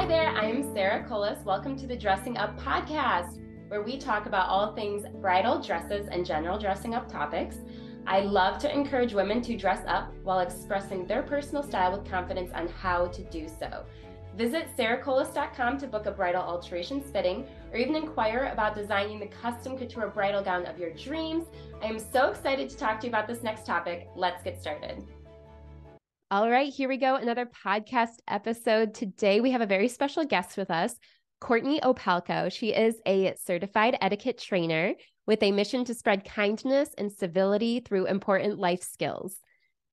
Hi there, I'm Sarah Colas. Welcome to the Dressing Up podcast, where we talk about all things bridal dresses and general dressing up topics. I love to encourage women to dress up while expressing their personal style with confidence on how to do so. Visit sarahcolas.com to book a bridal alterations fitting, or even inquire about designing the custom couture bridal gown of your dreams. I am so excited to talk to you about this next topic. Let's get started. All right, here we go. Another podcast episode. Today, we have a very special guest with us, Courtney Opalko. She is a certified etiquette trainer with a mission to spread kindness and civility through important life skills.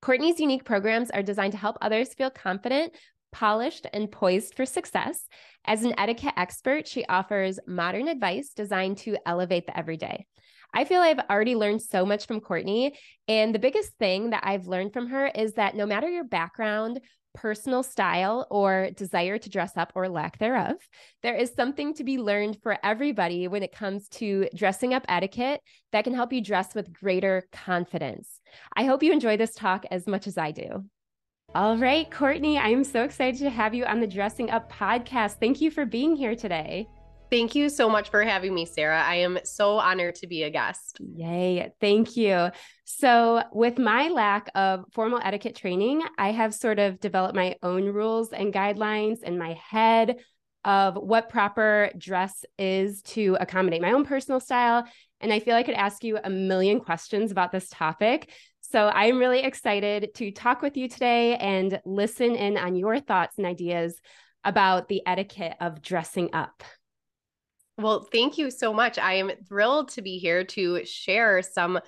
Courtney's unique programs are designed to help others feel confident, polished, and poised for success. As an etiquette expert, she offers modern advice designed to elevate the everyday. I feel I've already learned so much from Courtney, and the biggest thing that I've learned from her is that no matter your background, personal style, or desire to dress up or lack thereof, there is something to be learned for everybody when it comes to dressing up etiquette that can help you dress with greater confidence. I hope you enjoy this talk as much as I do. All right, Courtney, I'm so excited to have you on the Dressing Up podcast. Thank you for being here today. Thank you so much for having me, Sarah. I am so honored to be a guest. Yay. Thank you. So with my lack of formal etiquette training, I have sort of developed my own rules and guidelines in my head of what proper dress is to accommodate my own personal style. And I feel I could ask you a million questions about this topic. So I'm really excited to talk with you today and listen in on your thoughts and ideas about the etiquette of dressing up. Well, thank you so much. I am thrilled to be here to share some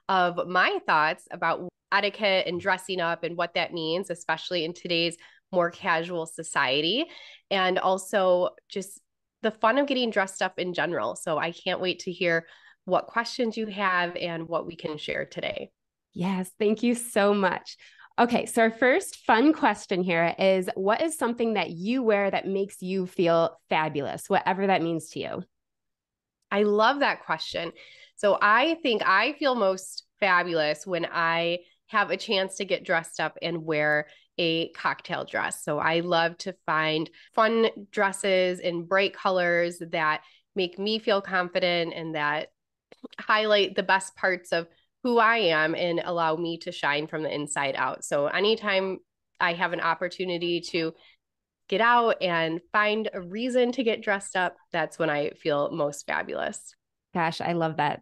of my thoughts about etiquette and dressing up and what that means, especially in today's more casual society, and also just the fun of getting dressed up in general. So I can't wait to hear what questions you have and what we can share today. Yes, thank you so much. Okay, so our first fun question here is, what is something that you wear that makes you feel fabulous, whatever that means to you? I love that question. So I think I feel most fabulous when I have a chance to get dressed up and wear a cocktail dress. So I love to find fun dresses in bright colors that make me feel confident and that highlight the best parts of who I am and allow me to shine from the inside out. So anytime I have an opportunity to get out and find a reason to get dressed up, that's when I feel most fabulous. Gosh, I love that.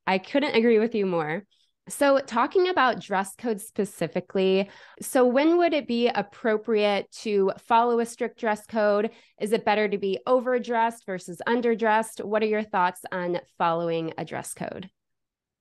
I couldn't agree with you more. So talking about dress code specifically, so when would it be appropriate to follow a strict dress code? Is it better to be overdressed versus underdressed? What are your thoughts on following a dress code?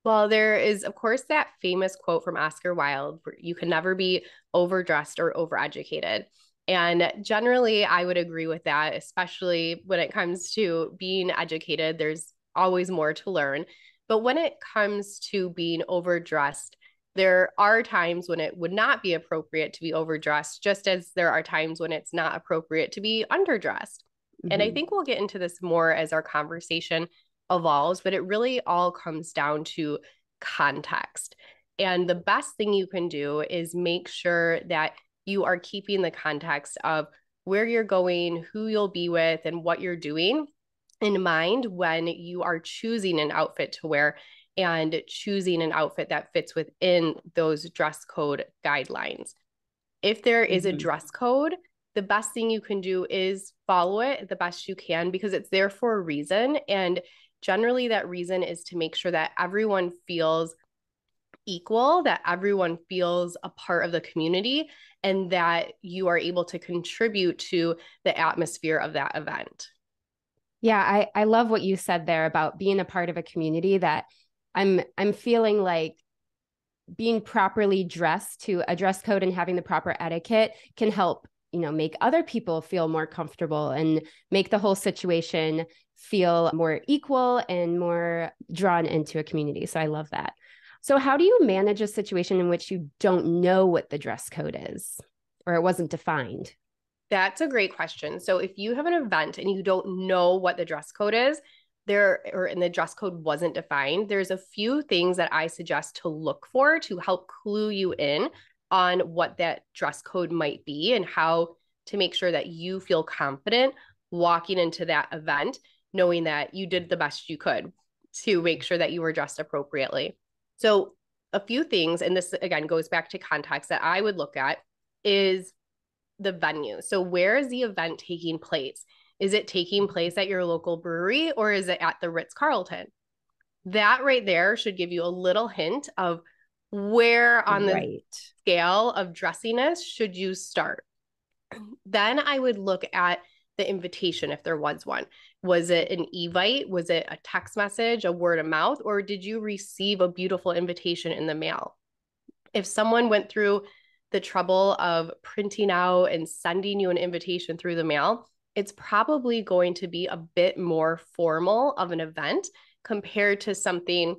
Well, there is, of course, that famous quote from Oscar Wilde, where you can never be overdressed or overeducated. And generally, I would agree with that, especially when it comes to being educated. There's always more to learn. But when it comes to being overdressed, there are times when it would not be appropriate to be overdressed, just as there are times when it's not appropriate to be underdressed. Mm-hmm. And I think we'll get into this more as our conversation evolves, but it really all comes down to context. And the best thing you can do is make sure that you are keeping the context of where you're going, who you'll be with, and what you're doing in mind when you are choosing an outfit to wear and choosing an outfit that fits within those dress code guidelines. If there is a dress code, the best thing you can do is follow it the best you can because it's there for a reason. And generally, that reason is to make sure that everyone feels equal, that everyone feels a part of the community, and that you are able to contribute to the atmosphere of that event. Yeah, I love what you said there about being a part of a community, that I'm feeling like being properly dressed to a dress code and having the proper etiquette can help, make other people feel more comfortable and make the whole situation feel more equal and more drawn into a community. So I love that. So how do you manage a situation in which you don't know what the dress code is or it wasn't defined? That's a great question. So if you have an event and you don't know what the dress code is, and the dress code wasn't defined, there's a few things that I suggest to look for to help clue you in on what that dress code might be and how to make sure that you feel confident walking into that event, knowing that you did the best you could to make sure that you were dressed appropriately. So a few things, and this again goes back to context, that I would look at is the venue. So where is the event taking place? Is it taking place at your local brewery or is it at the Ritz-Carlton? That right there should give you a little hint of where on the scale of dressiness should you start. Then I would look at the invitation if there was one. Was it an evite? Was it a text message, a word of mouth, or did you receive a beautiful invitation in the mail? If someone went through the trouble of printing out and sending you an invitation through the mail, it's probably going to be a bit more formal of an event compared to something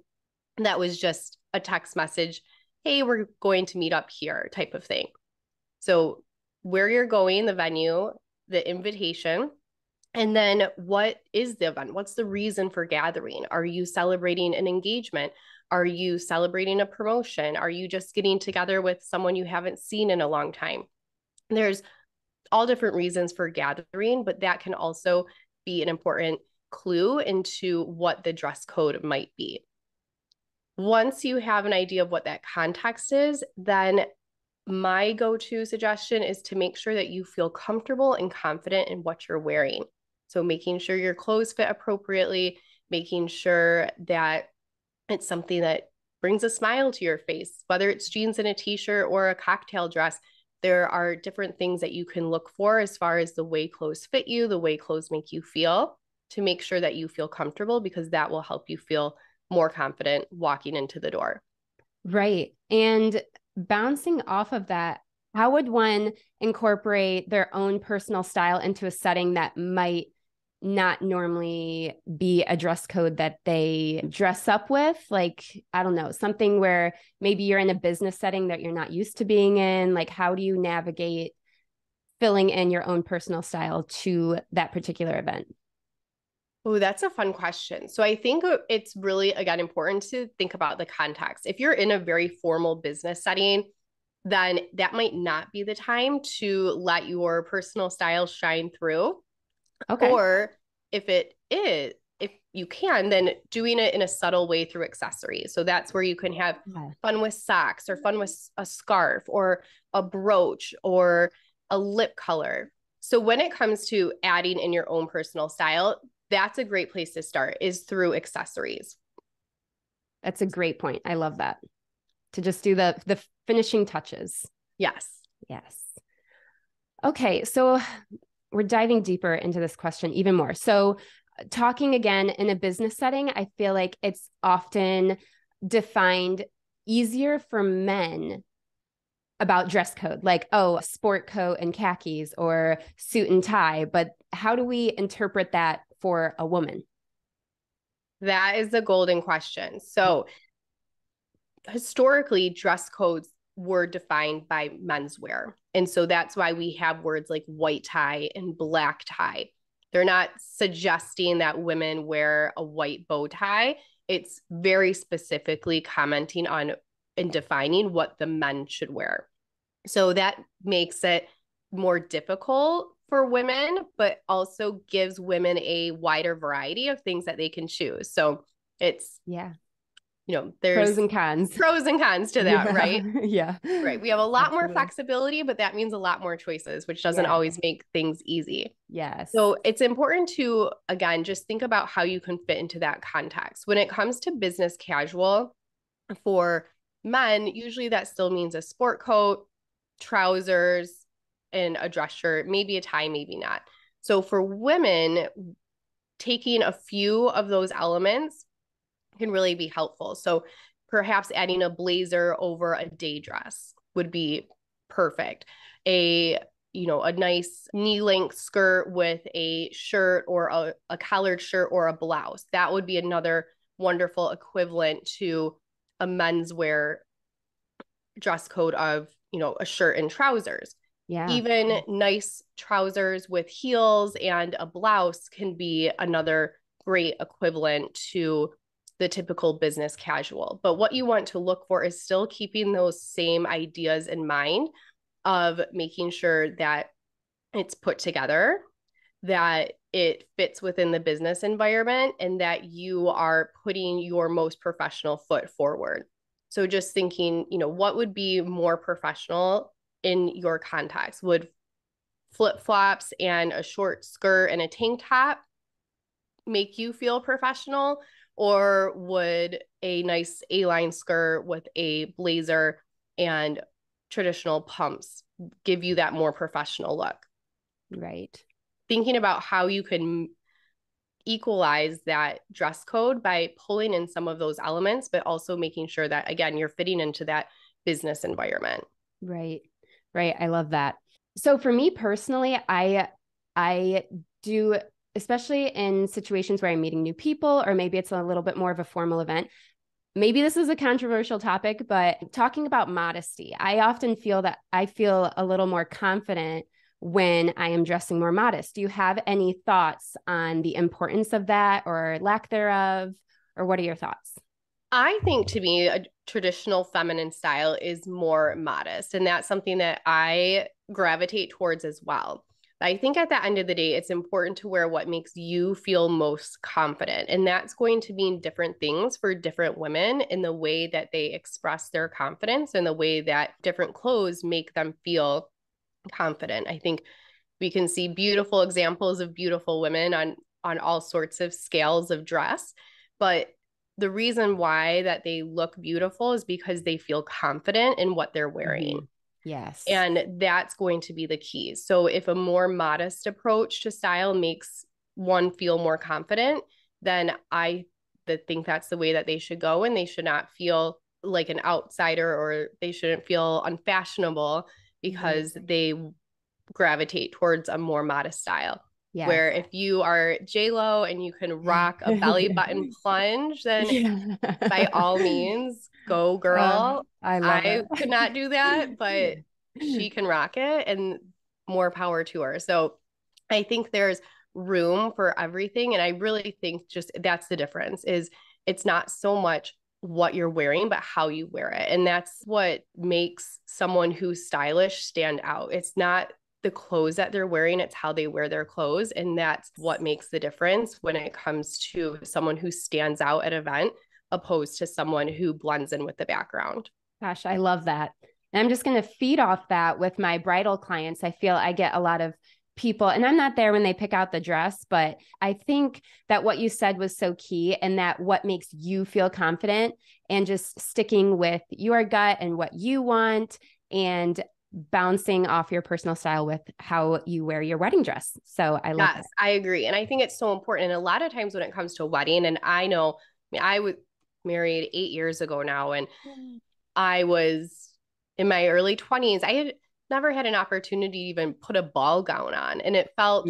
that was just a text message, hey, we're going to meet up here type of thing. So where you're going, the venue, the invitation, and then what is the event? What's the reason for gathering? Are you celebrating an engagement? Are you celebrating a promotion? Are you just getting together with someone you haven't seen in a long time? There's all different reasons for gathering, but that can also be an important clue into what the dress code might be. Once you have an idea of what that context is, then my go-to suggestion is to make sure that you feel comfortable and confident in what you're wearing. So making sure your clothes fit appropriately, making sure that it's something that brings a smile to your face, whether it's jeans and a t-shirt or a cocktail dress. There are different things that you can look for as far as the way clothes fit you, the way clothes make you feel, to make sure that you feel comfortable, because that will help you feel more confident walking into the door. Right. And bouncing off of that, how would one incorporate their own personal style into a setting that might not normally be a dress code that they dress up with? Like, I don't know, something where maybe you're in a business setting that you're not used to being in. Like, how do you navigate filling in your own personal style to that particular event? Oh, that's a fun question. So I think it's really, again, important to think about the context. If you're in a very formal business setting, then that might not be the time to let your personal style shine through. Okay. Or if it is, if you can, then doing it in a subtle way through accessories. So that's where you can have fun with socks or fun with a scarf or a brooch or a lip color. So when it comes to adding in your own personal style, that's a great place to start, is through accessories. That's a great point. I love that. To just do the finishing touches. Yes. Yes. Okay. So we're diving deeper into this question even more. So talking again in a business setting, I feel like it's often defined easier for men about dress code, like, oh, sport coat and khakis or suit and tie. But how do we interpret that for a woman? That is the golden question. So historically, dress codes were defined by menswear. And so that's why we have words like white tie and black tie. They're not suggesting that women wear a white bow tie. It's very specifically commenting on and defining what the men should wear. So that makes it more difficult for women, but also gives women a wider variety of things that they can choose. So it's, there's pros and cons to that, right? Yeah. Right. We have a lot more flexibility, but that means a lot more choices, which doesn't always make things easy. Yes. So it's important to, again, just think about how you can fit into that context. When it comes to business casual for men, usually that still means a sport coat, trousers, and a dress shirt, maybe a tie, maybe not. So for women, taking a few of those elements can really be helpful. So perhaps adding a blazer over a day dress would be perfect. A nice knee-length skirt with a shirt or a collared shirt or a blouse. That would be another wonderful equivalent to a menswear dress code of, a shirt and trousers. Yeah. Even nice trousers with heels and a blouse can be another great equivalent to the typical business casual. But what you want to look for is still keeping those same ideas in mind of making sure that it's put together, that it fits within the business environment, and that you are putting your most professional foot forward. So just thinking, what would be more professional in your context? Would flip-flops and a short skirt and a tank top make you feel professional? Or would a nice A-line skirt with a blazer and traditional pumps give you that more professional look? Right. Thinking about how you can equalize that dress code by pulling in some of those elements, but also making sure that, again, you're fitting into that business environment. Right. Right. I love that. So for me personally, I do, especially in situations where I'm meeting new people, or maybe it's a little bit more of a formal event. Maybe this is a controversial topic, but talking about modesty, I often feel that I feel a little more confident when I am dressing more modest. Do you have any thoughts on the importance of that or lack thereof? Or what are your thoughts? I think, to me, a traditional feminine style is more modest, and that's something that I gravitate towards as well. But I think at the end of the day, it's important to wear what makes you feel most confident. And that's going to mean different things for different women in the way that they express their confidence and the way that different clothes make them feel confident. I think we can see beautiful examples of beautiful women on all sorts of scales of dress, but the reason why that they look beautiful is because they feel confident in what they're wearing. Mm-hmm. Yes. And that's going to be the key. So if a more modest approach to style makes one feel more confident, then I think that's the way that they should go, and they should not feel like an outsider, or they shouldn't feel unfashionable because they gravitate towards a more modest style. Yes. Where if you are J-Lo and you can rock a belly button plunge, then by all means, go girl. I could not do that, but she can rock it, and more power to her. So I think there's room for everything. And I really think just that's the difference, is it's not so much what you're wearing, but how you wear it. And that's what makes someone who's stylish stand out. It's not the clothes that they're wearing, it's how they wear their clothes. And that's what makes the difference when it comes to someone who stands out at an event opposed to someone who blends in with the background. Gosh, I love that. And I'm just going to feed off that with my bridal clients. I feel I get a lot of people, and I'm not there when they pick out the dress, but I think that what you said was so key, and that what makes you feel confident, and just sticking with your gut and what you want, and bouncing off your personal style with how you wear your wedding dress. So I love that. I agree. And I think it's so important. And a lot of times when it comes to a wedding, and I know, I was married 8 years ago now, and I was in my early 20s. I had never had an opportunity to even put a ball gown on, and it felt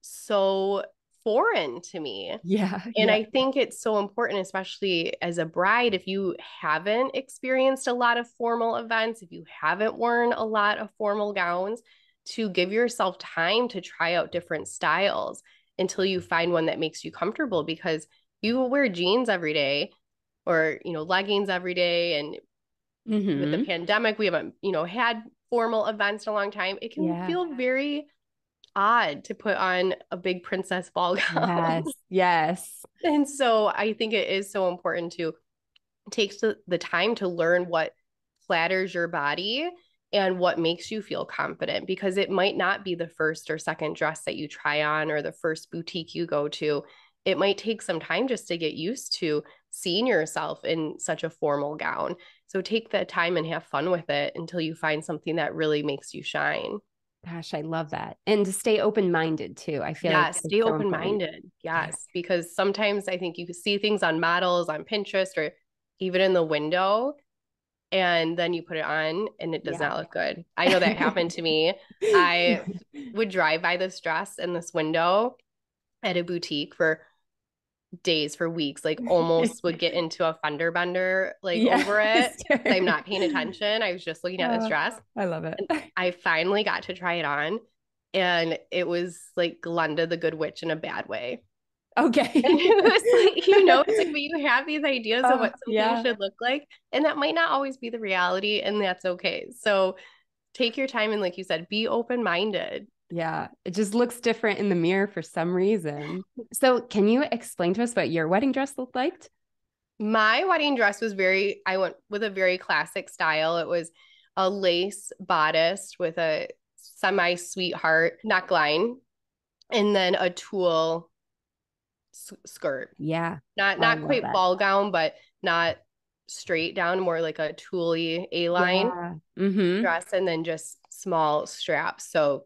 so foreign to me. Yeah. And I think it's so important, especially as a bride, if you haven't experienced a lot of formal events, if you haven't worn a lot of formal gowns, to give yourself time to try out different styles until you find one that makes you comfortable, because you will wear jeans every day, or, leggings every day. And with the pandemic, we haven't, had formal events in a long time. It can feel very odd to put on a big princess ball gown. Yes. And so I think it is so important to take the time to learn what flatters your body and what makes you feel confident, because it might not be the first or second dress that you try on, or the first boutique you go to. It might take some time just to get used to seeing yourself in such a formal gown. So take the time and have fun with it until you find something that really makes you shine. Gosh, I love that. And to stay open-minded too. I feel like stay open-minded. Yes. Because sometimes I think you can see things on models on Pinterest or even in the window, and then you put it on and it does not look good. I know that happened to me. I would drive by this dress in this window at a boutique for days, for weeks, like almost would get into a fender bender over it. I'm not paying attention. I was just looking at this dress. I love it. And I finally got to try it on, and it was like Glenda the Good Witch in a bad way. Okay. And it was like, it's like, but you have these ideas of what something should look like, and that might not always be the reality, and that's okay. So take your time, and like you said, be open-minded. Yeah, it just looks different in the mirror for some reason. So, can you explain to us what your wedding dress looked like? My wedding dress was I went with a very classic style. It was a lace bodice with a semi sweetheart neckline and then a tulle skirt. Yeah. Not Oh, I not love quite that. ball gown, but not straight down, more like a tulle A-line Yeah. Mm-hmm. dress and then just small straps. So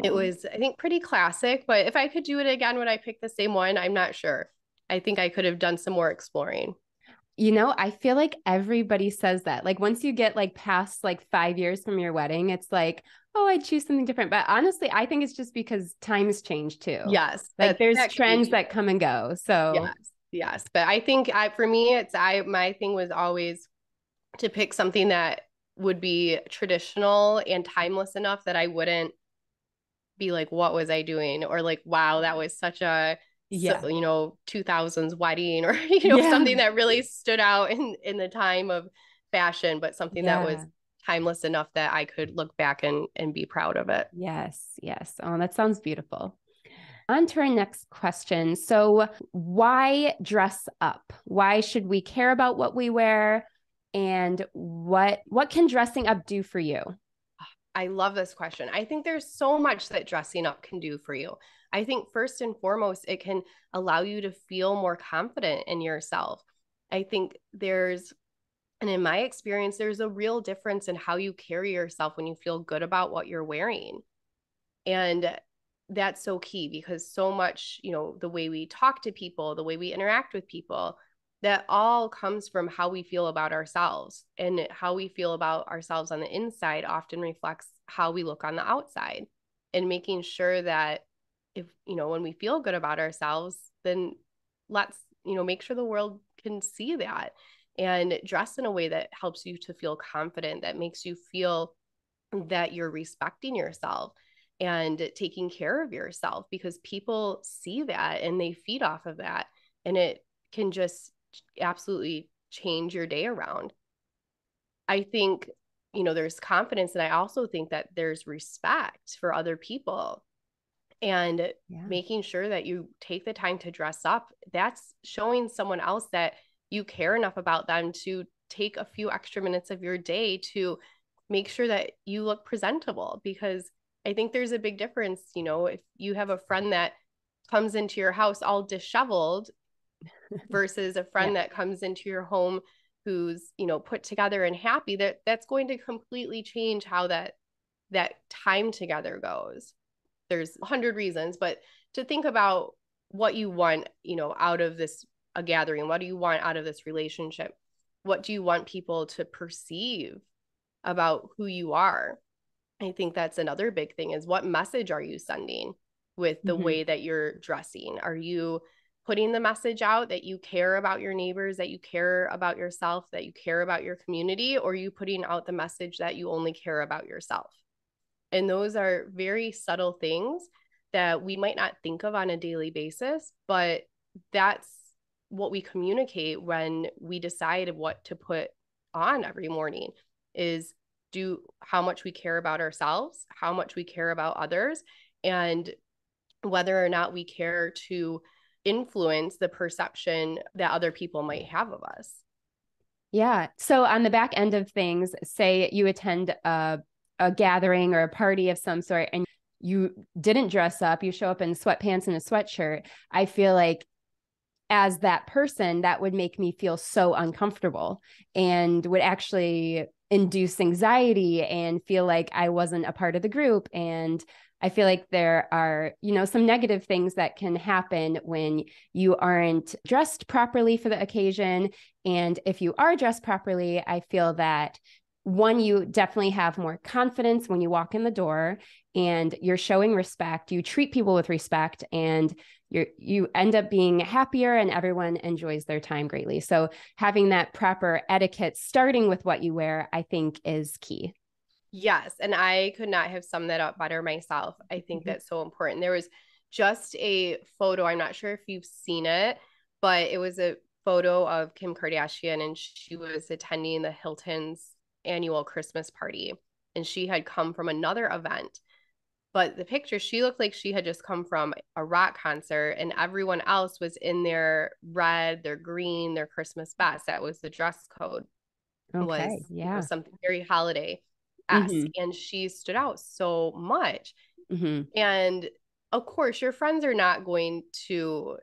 it Oh. was, I think, pretty classic, but if I could do it again, would I pick the same one? I'm not sure. I think I could have done some more exploring. I feel like everybody says that. Like once you get like past like 5 years from your wedding, it's like, oh, I'd choose something different. But honestly, I think it's just because times change too. Yes, Like there's that could be trends too. that come and go. So Yes, yes. But I think for me, my thing was always to pick something that would be traditional and timeless enough that I wouldn't be like, what was I doing? Or like, wow, that was such a, yeah. 2000s wedding or, Yeah. something that really stood out in the time of fashion, but something that was Yeah. timeless enough that I could look back and be proud of it. Yes. Yes. Oh, that sounds beautiful. On to our next question. So, why dress up? Why should we care about what we wear? And what can dressing up do for you? I love this question. I think there's so much that dressing up can do for you. I think first and foremost, it can allow you to feel more confident in yourself. I think and in my experience, there's a real difference in how you carry yourself when you feel good about what you're wearing. And that's so key because so much, the way we talk to people, the way we interact with people, that all comes from how we feel about ourselves. And how we feel about ourselves on the inside often reflects how we look on the outside. And making sure that if, when we feel good about ourselves, then let's, make sure the world can see that and dress in a way that helps you to feel confident, that makes you feel that you're respecting yourself and taking care of yourself, because people see that and they feed off of that, and it can just absolutely change your day around. I think, there's confidence, and I also think that there's respect for other people, and Yeah. making sure that you take the time to dress up. That's showing someone else that you care enough about them to take a few extra minutes of your day to make sure that you look presentable. Because I think there's a big difference, if you have a friend that comes into your house all disheveled versus a friend Yeah. that comes into your home who's, put together and happy, that's going to completely change how that time together goes. There's 100 reasons, but to think about what you want, out of a gathering, what do you want out of this relationship? What do you want people to perceive about who you are? I think that's another big thing, is what message are you sending with the Mm-hmm. way that you're dressing? Are you putting the message out that you care about your neighbors, that you care about yourself, that you care about your community, or are you putting out the message that you only care about yourself? And those are very subtle things that we might not think of on a daily basis, but that's what we communicate when we decide what to put on every morning, is how much we care about ourselves, how much we care about others, and whether or not we care to influence the perception that other people might have of us. Yeah. So on the back end of things, say you attend a gathering or a party of some sort and you didn't dress up, you show up in sweatpants and a sweatshirt. I feel like as that person, that would make me feel so uncomfortable and would actually induce anxiety and feel like I wasn't a part of the group. And I feel like there are, some negative things that can happen when you aren't dressed properly for the occasion. And if you are dressed properly, I feel that one, you definitely have more confidence when you walk in the door and you're showing respect. You treat people with respect and you end up being happier and everyone enjoys their time greatly. So having that proper etiquette, starting with what you wear, I think is key. Yes. And I could not have summed that up better myself. I think that's so important. There was just a photo, I'm not sure if you've seen it, but it was a photo of Kim Kardashian, and she was attending the Hilton's annual Christmas party. And she had come from another event. But the picture, she looked like she had just come from a rock concert, and everyone else was in their red, their green, their Christmas best. That was the dress code. Was, Okay. Yeah. something very holiday-esque. And she stood out so much. And of course, your friends are not going to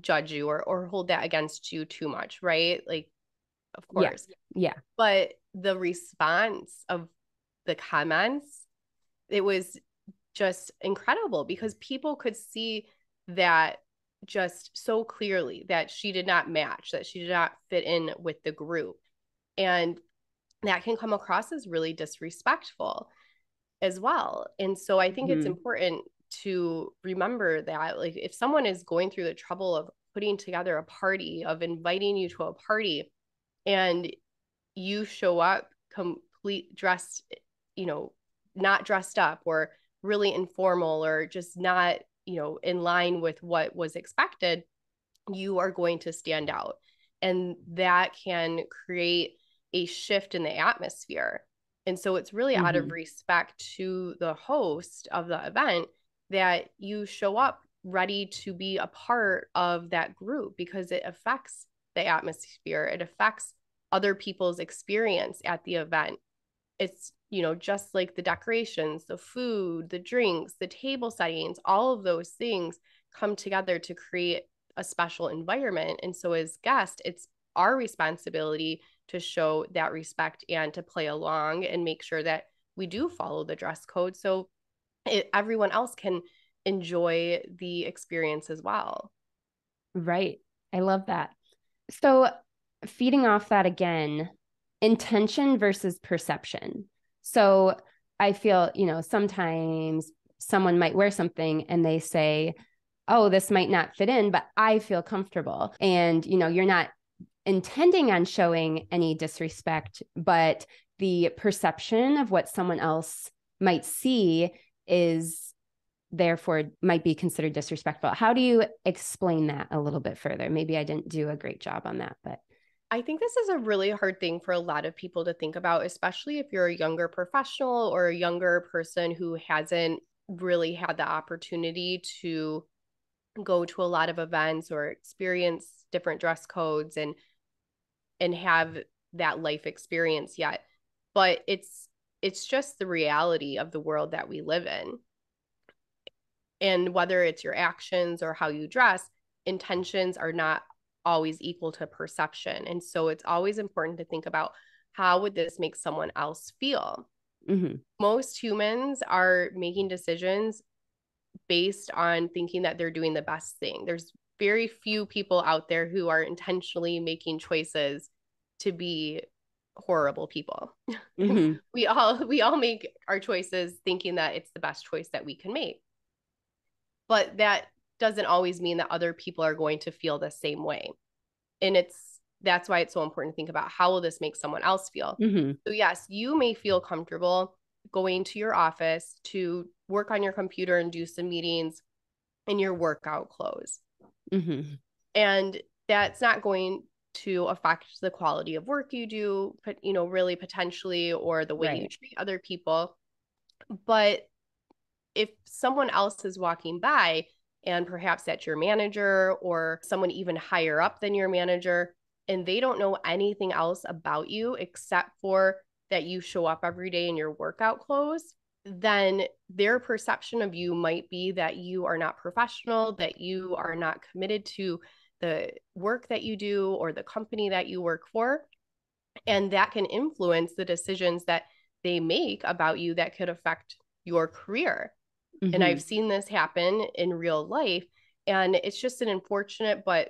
judge you or hold that against you too much, right? Like, of course. Yeah. But the response of the comments, it was just incredible because people could see that just so clearly that she did not match, that she did not fit in with the group. And that can come across as really disrespectful as well. And so I think it's important to remember that, like, if someone is going through the trouble of putting together a party, of inviting you to a party, and you show up complete dressed, not dressed up, or really informal, or just not, in line with what was expected, you are going to stand out. And that can create a shift in the atmosphere. And so it's really out of respect to the host of the event that you show up ready to be a part of that group, because it affects the atmosphere. It affects other people's experience at the event. It's, just like the decorations, the food, the drinks, the table settings, all of those things come together to create a special environment. And so as guests, it's our responsibility to show that respect and to play along and make sure that we do follow the dress code, so everyone else can enjoy the experience as well. Right. I love that. So feeding off that again, intention versus perception. So I feel, sometimes someone might wear something and they say, oh, this might not fit in, but I feel comfortable. And, you're not intending on showing any disrespect, but the perception of what someone else might see is therefore might be considered disrespectful. How do you explain that a little bit further? Maybe I didn't do a great job on that, but I think this is a really hard thing for a lot of people to think about, especially if you're a younger professional or a younger person who hasn't really had the opportunity to go to a lot of events or experience different dress codes and have that life experience yet. But it's just the reality of the world that we live in. And whether it's your actions or how you dress, intentions are not always equal to perception. And so it's always important to think about, how would this make someone else feel? Most humans are making decisions based on thinking that they're doing the best thing. There's very few people out there who are intentionally making choices to be horrible people. We all make our choices thinking that it's the best choice that we can make. But that doesn't always mean that other people are going to feel the same way. And that's why it's so important to think about, how will this make someone else feel? So yes, you may feel comfortable going to your office to work on your computer and do some meetings in your workout clothes. And that's not going to affect the quality of work you do, but really potentially, or the way you treat other people. But if someone else is walking by, and perhaps that's your manager or someone even higher up than your manager, and they don't know anything else about you except for that you show up every day in your workout clothes, then their perception of you might be that you are not professional, that you are not committed to the work that you do or the company that you work for. And that can influence the decisions that they make about you that could affect your career. And I've seen this happen in real life. And it's just an unfortunate but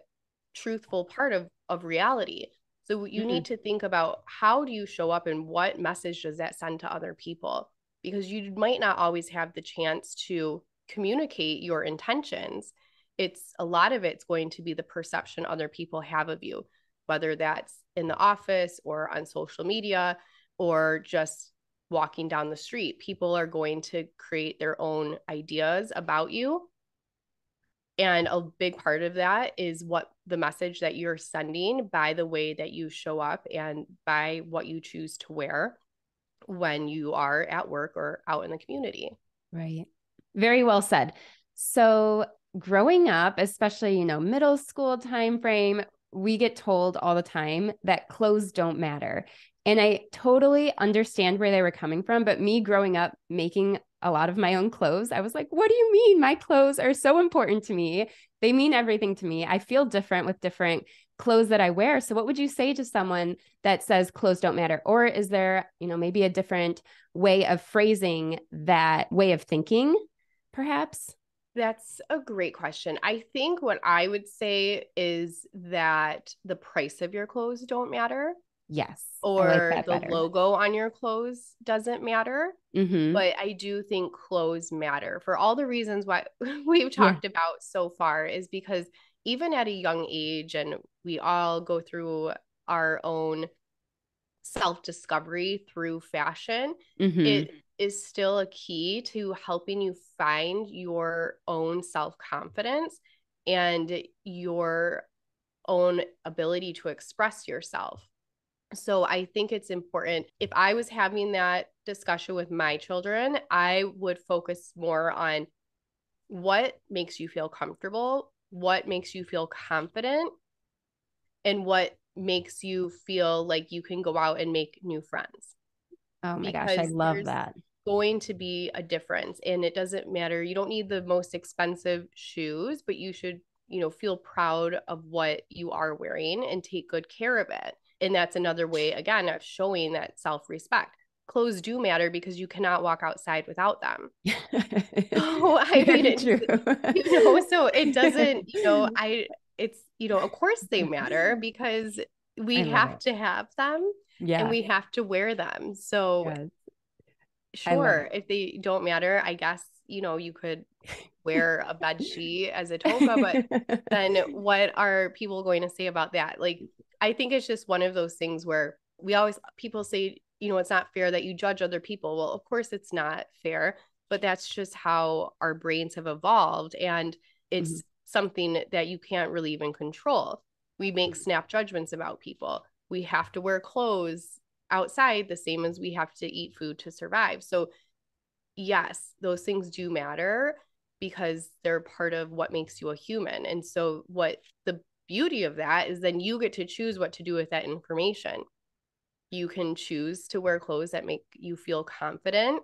truthful part of reality. So you need to think about, how do you show up and what message does that send to other people? Because you might not always have the chance to communicate your intentions. A lot of it's going to be the perception other people have of you, whether that's in the office or on social media or just walking down the street. People are going to create their own ideas about you. And a big part of that is what the message that you're sending by the way that you show up and by what you choose to wear when you are at work or out in the community. Right. Very well said. So growing up, especially, middle school time frame, we get told all the time that clothes don't matter. And I totally understand where they were coming from. But me growing up making a lot of my own clothes, I was like, what do you mean? My clothes are so important to me. They mean everything to me. I feel different with different clothes that I wear. So what would you say to someone that says clothes don't matter? Or is there, maybe a different way of phrasing that way of thinking, perhaps? That's a great question. I think what I would say is that the price of your clothes don't matter. Yes, I like Or that the better. logo on your clothes doesn't matter. Mm-hmm. But I do think clothes matter for all the reasons why we've Yeah. talked about so far, is because even at a young age, and we all go through our own self-discovery through fashion, Mm-hmm. it is still a key to helping you find your own self-confidence and your own ability to express yourself. So I think it's important. If I was having that discussion with my children, I would focus more on what makes you feel comfortable, what makes you feel confident, and what makes you feel like you can go out and make new friends. Oh my gosh, I Because love there's that. going to be a difference, and it doesn't matter. You don't need the most expensive shoes, but you should, feel proud of what you are wearing and take good care of it. And that's another way, again, of showing that self-respect. Clothes do matter because you cannot walk outside without them. So I mean, Very true. so it doesn't, of course they matter because I we love have it. to have them and Yeah. we have to wear them. So Yes. I love sure, it. if they don't matter, I guess, you could wear a bed sheet as a toga, but then what are people going to say about that? Like, I think it's just one of those things where people say, it's not fair that you judge other people. Well, of course it's not fair, but that's just how our brains have evolved. And it's Mhm. something that you can't really even control. We make snap judgments about people. We have to wear clothes outside the same as we have to eat food to survive. So yes, those things do matter because they're part of what makes you a human. And so what the beauty of that is, then you get to choose what to do with that information. You can choose to wear clothes that make you feel confident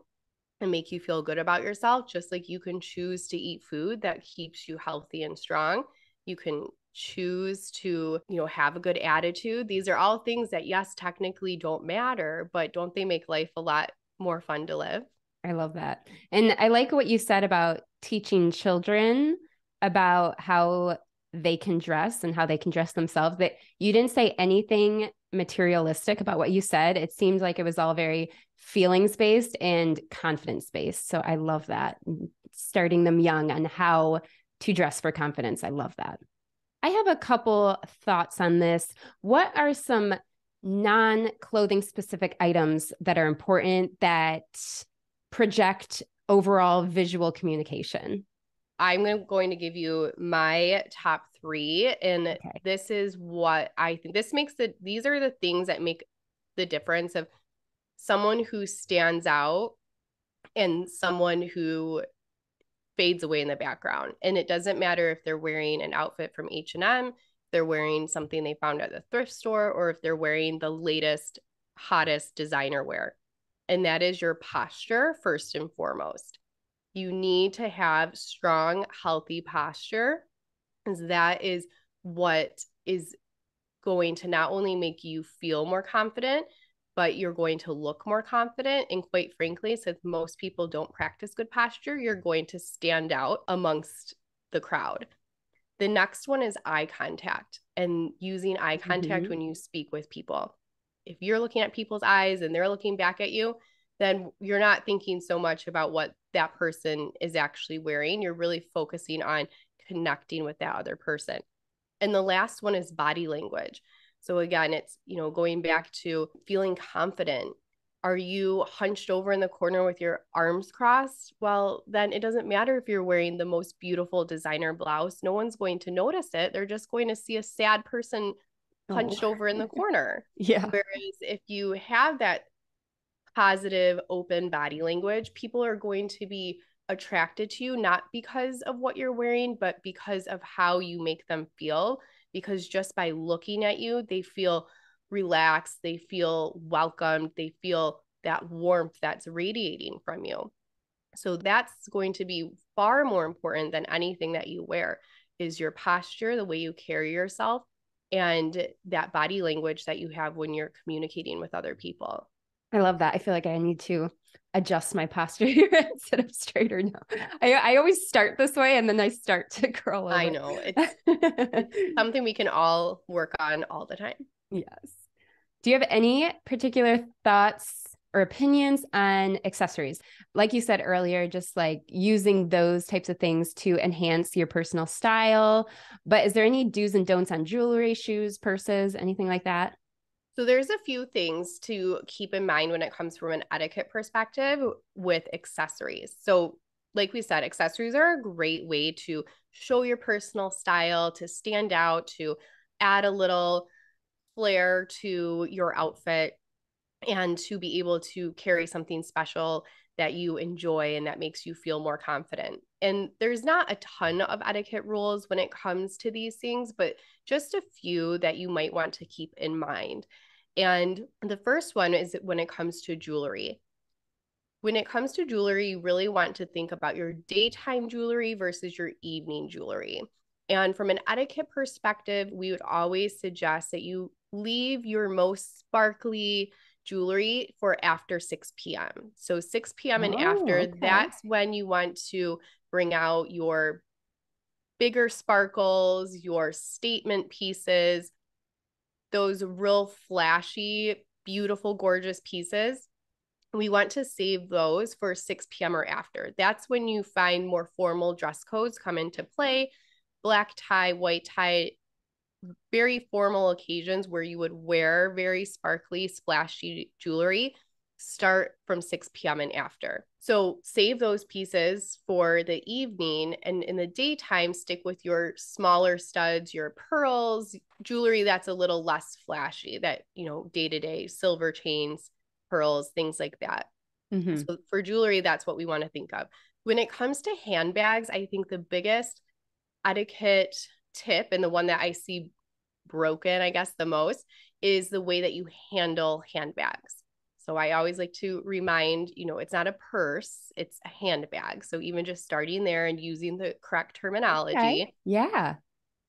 and make you feel good about yourself, just like you can choose to eat food that keeps you healthy and strong. You can choose to, have a good attitude. These are all things that, yes, technically don't matter, but don't they make life a lot more fun to live? I love that. And I like what you said about teaching children about how they can dress and how they can dress themselves. That you didn't say anything materialistic about what you said. It seemed like it was all very feelings based and confidence based. So I love that. Starting them young on how to dress for confidence. I love that. I have a couple thoughts on this. What are some non-clothing specific items that are important that project overall visual communication? I'm going to give you my top three. And Okay. this is what I think these are the things that make the difference of someone who stands out and someone who fades away in the background. And it doesn't matter if they're wearing an outfit from H&M, if they're wearing something they found at the thrift store, or if they're wearing the latest, hottest designer wear. And that is your posture, first and foremost. You need to have strong, healthy posture, because that is what is going to not only make you feel more confident, but you're going to look more confident. And quite frankly, since most people don't practice good posture, you're going to stand out amongst the crowd. The next one is eye contact, and using eye contact when you speak with people. If you're looking at people's eyes and they're looking back at you, then you're not thinking so much about what that person is actually wearing. You're really focusing on connecting with that other person. And the last one is body language. So again, it's, going back to feeling confident. Are you hunched over in the corner with your arms crossed? Well, then it doesn't matter if you're wearing the most beautiful designer blouse. No one's going to notice it. They're just going to see a sad person hunched over in the corner. Yeah. Whereas if you have that positive, open body language, people are going to be attracted to you, not because of what you're wearing, but because of how you make them feel. Because just by looking at you, they feel relaxed, they feel welcomed, they feel that warmth that's radiating from you. So that's going to be far more important than anything that you wear, is your posture, the way you carry yourself, and that body language that you have when you're communicating with other people. I love that. I feel like I need to adjust my posture here and sit up straighter now. I always start this way and then I start to curl over. I know. It's something we can all work on all the time. Yes. Do you have any particular thoughts or opinions on accessories? Like you said earlier, just like using those types of things to enhance your personal style. But is there any do's and don'ts on jewelry, shoes, purses, anything like that? So there's a few things to keep in mind when it comes from an etiquette perspective with accessories. So like we said, accessories are a great way to show your personal style, to stand out, to add a little flair to your outfit, and to be able to carry something special that you enjoy and that makes you feel more confident. And there's not a ton of etiquette rules when it comes to these things, but just a few that you might want to keep in mind. And the first one is when it comes to jewelry. When it comes to jewelry, you really want to think about your daytime jewelry versus your evening jewelry. And from an etiquette perspective, we would always suggest that you leave your most sparkly jewelry for after 6 p.m. So 6 p.m. and after, okay. That's when you want to bring out your bigger sparkles, your statement pieces, those real flashy, beautiful, gorgeous pieces. We want to save those for 6 p.m. or after. That's when you find more formal dress codes come into play. Black tie, white tie, very formal occasions where you would wear very sparkly, splashy jewelry start from 6 p.m. and after. So save those pieces for the evening, and in the daytime, stick with your smaller studs, your pearls, jewelry that's a little less flashy, that, day-to-day, silver chains, pearls, things like that. Mm-hmm. So for jewelry, that's what we want to think of. When it comes to handbags, I think the biggest etiquette tip, and the one that I see broken, I guess, the most, is the way that you handle handbags. So I always like to remind, it's not a purse, it's a handbag. So even just starting there and using the correct terminology. Okay. Yeah.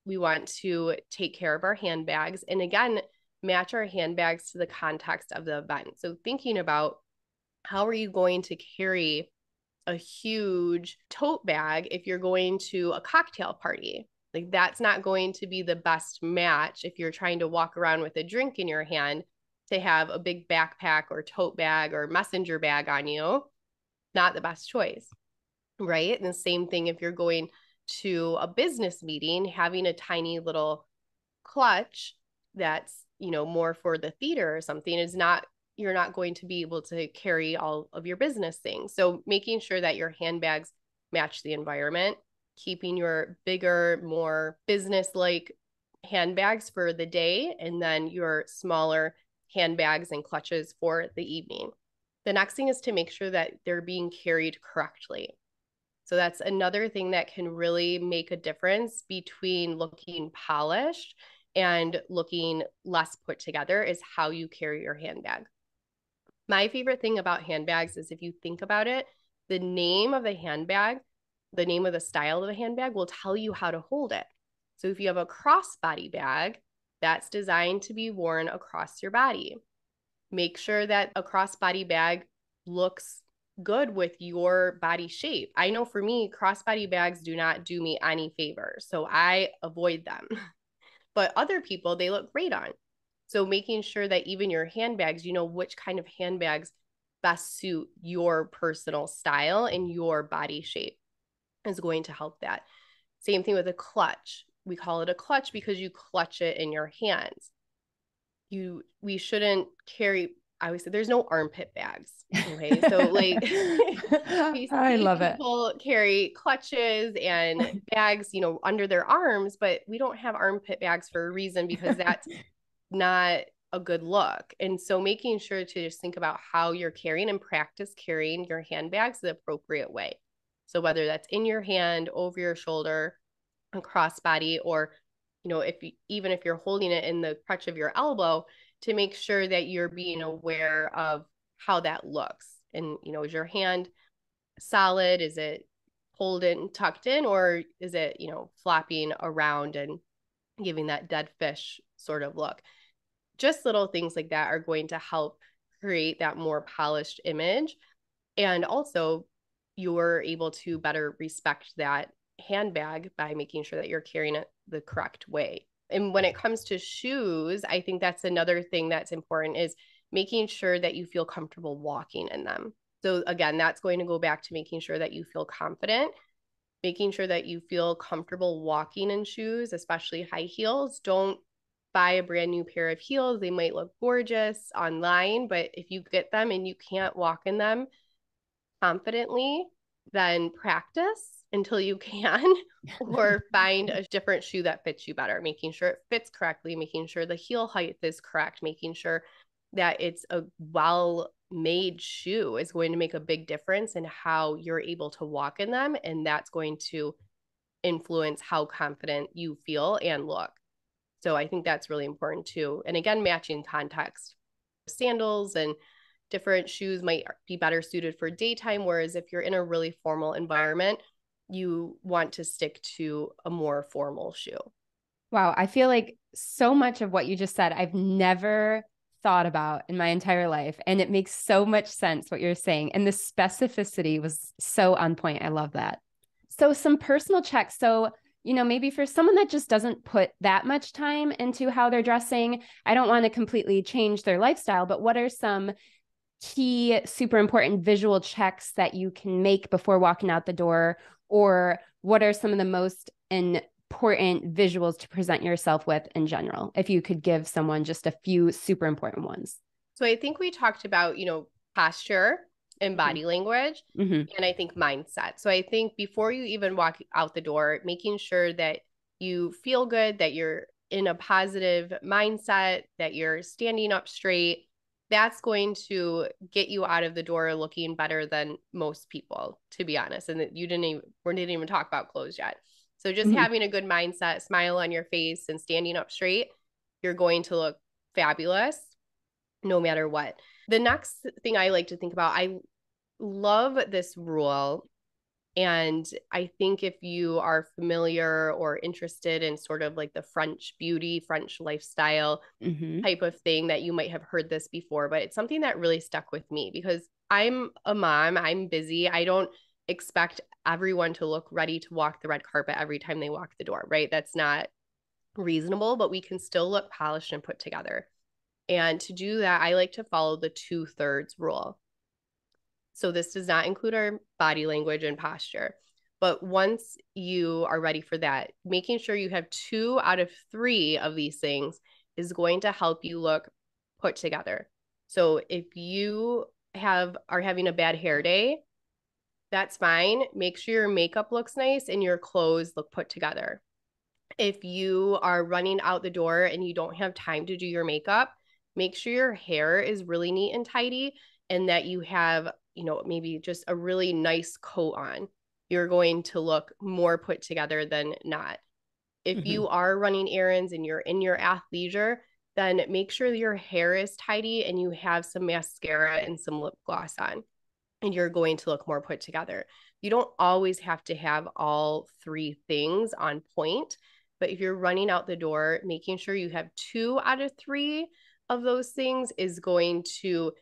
We want to take care of our handbags. And again, match our handbags to the context of the event. So thinking about, how are you going to carry a huge tote bag if you're going to a cocktail party? Like, that's not going to be the best match if you're trying to walk around with a drink in your hand, to have a big backpack or tote bag or messenger bag on you. Not the best choice, right? And the same thing if you're going to a business meeting, having a tiny little clutch that's, more for the theater or something you're not going to be able to carry all of your business things. So making sure that your handbags match the environment, keeping your bigger, more business-like handbags for the day, and then your smaller handbags and clutches for the evening. The next thing is to make sure that they're being carried correctly. So that's another thing that can really make a difference between looking polished and looking less put together, is how you carry your handbag. My favorite thing about handbags is, if you think about it, the name of the handbag, the name of the style of the handbag will tell you how to hold it. So if you have a crossbody bag, that's designed to be worn across your body. Make sure that a crossbody bag looks good with your body shape. I know for me, crossbody bags do not do me any favors, so I avoid them. But other people, they look great on. So making sure that even your handbags, which kind of handbags best suit your personal style and your body shape, is going to help that. Same thing with a clutch. We call it a clutch because you clutch it in your hands. We shouldn't carry, I always say, there's no armpit bags. Okay. So like, I love it. People carry clutches and bags, under their arms, but we don't have armpit bags for a reason, because that's not a good look. And so making sure to just think about how you're carrying and practice carrying your handbags the appropriate way. So whether that's in your hand, over your shoulder, across body, or, even if you're holding it in the crutch of your elbow, to make sure that you're being aware of how that looks. And, is your hand solid? Is it pulled in, tucked in, or is it, flopping around and giving that dead fish sort of look? Just little things like that are going to help create that more polished image. And also, you're able to better respect that handbag by making sure that you're carrying it the correct way. And when it comes to shoes, I think that's another thing that's important, is making sure that you feel comfortable walking in them. So again, that's going to go back to making sure that you feel confident, making sure that you feel comfortable walking in shoes, especially high heels. Don't buy a brand new pair of heels. They might look gorgeous online, but if you get them and you can't walk in them confidently, then practice until you can, or find a different shoe that fits you better, making sure it fits correctly, making sure the heel height is correct, making sure that it's a well-made shoe is going to make a big difference in how you're able to walk in them. And that's going to influence how confident you feel and look. So I think that's really important too. And again, matching context. Sandals and different shoes might be better suited for daytime, whereas if you're in a really formal environment, you want to stick to a more formal shoe. Wow. I feel like so much of what you just said, I've never thought about in my entire life. And it makes so much sense what you're saying. And the specificity was so on point. I love that. So some personal checks. So, maybe for someone that just doesn't put that much time into how they're dressing, I don't want to completely change their lifestyle, but what are some key, super important visual checks that you can make before walking out the door? Or what are some of the most important visuals to present yourself with in general? If you could give someone just a few super important ones. So I think we talked about, posture and body language, and I think mindset. So I think before you even walk out the door, making sure that you feel good, that you're in a positive mindset, that you're standing up straight, that's going to get you out of the door looking better than most people, to be honest. And that we didn't even talk about clothes yet. So just having a good mindset, smile on your face, and standing up straight, you're going to look fabulous no matter what. The next thing I like to think about, I love this rule. And I think if you are familiar or interested in sort of like the French beauty, French lifestyle type of thing, that you might have heard this before, but it's something that really stuck with me because I'm a mom, I'm busy. I don't expect everyone to look ready to walk the red carpet every time they walk the door, right? That's not reasonable, but we can still look polished and put together. And to do that, I like to follow the 2/3 rule. So this does not include our body language and posture. But once you are ready for that, making sure you have 2 out of 3 of these things is going to help you look put together. So if you are having a bad hair day, that's fine. Make sure your makeup looks nice and your clothes look put together. If you are running out the door and you don't have time to do your makeup, make sure your hair is really neat and tidy and that you have, maybe just a really nice coat on. You're going to look more put together than not. If you are running errands and you're in your athleisure, then make sure your hair is tidy and you have some mascara and some lip gloss on, and you're going to look more put together. You don't always have to have all 3 things on point, but if you're running out the door, making sure you have 2 out of 3 of those things is going to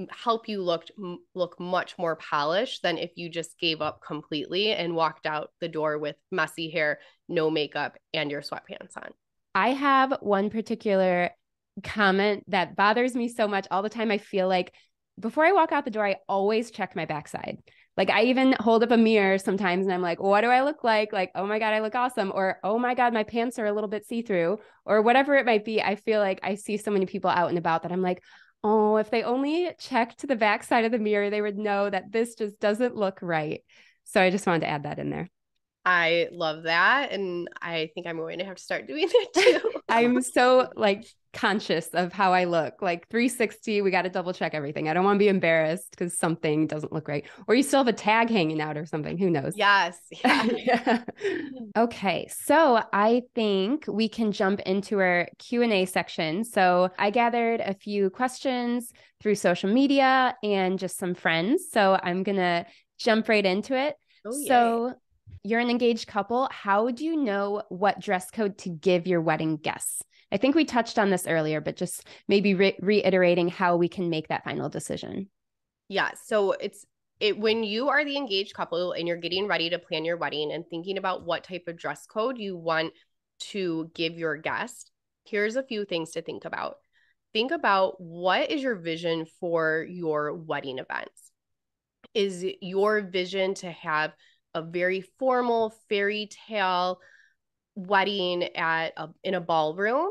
help you look much more polished than if you just gave up completely and walked out the door with messy hair, no makeup, and your sweatpants on. I have one particular comment that bothers me so much all the time. I feel like before I walk out the door, I always check my backside. Like I even hold up a mirror sometimes and I'm like, what do I look like? Like, oh my God, I look awesome. Or, oh my God, my pants are a little bit see-through, or whatever it might be. I feel like I see so many people out and about that I'm like, oh, if they only checked the backside of the mirror, they would know that this just doesn't look right. So I just wanted to add that in there. I love that. And I think I'm going to have to start doing that too. I'm so conscious of how I look. Like 360, we got to double check everything. I don't want to be embarrassed because something doesn't look right. Or you still have a tag hanging out or something. Who knows? Yes. Yeah. Yeah. Okay. So I think we can jump into our Q&A section. So I gathered a few questions through social media and just some friends. So I'm going to jump right into it. Oh, so you're an engaged couple. How do you know what dress code to give your wedding guests? I think we touched on this earlier, but just maybe reiterating how we can make that final decision. Yeah. So when you are the engaged couple and you're getting ready to plan your wedding and thinking about what type of dress code you want to give your guest, here's a few things to think about. Think about, what is your vision for your wedding events? Is your vision to have a very formal fairy tale wedding in a ballroom?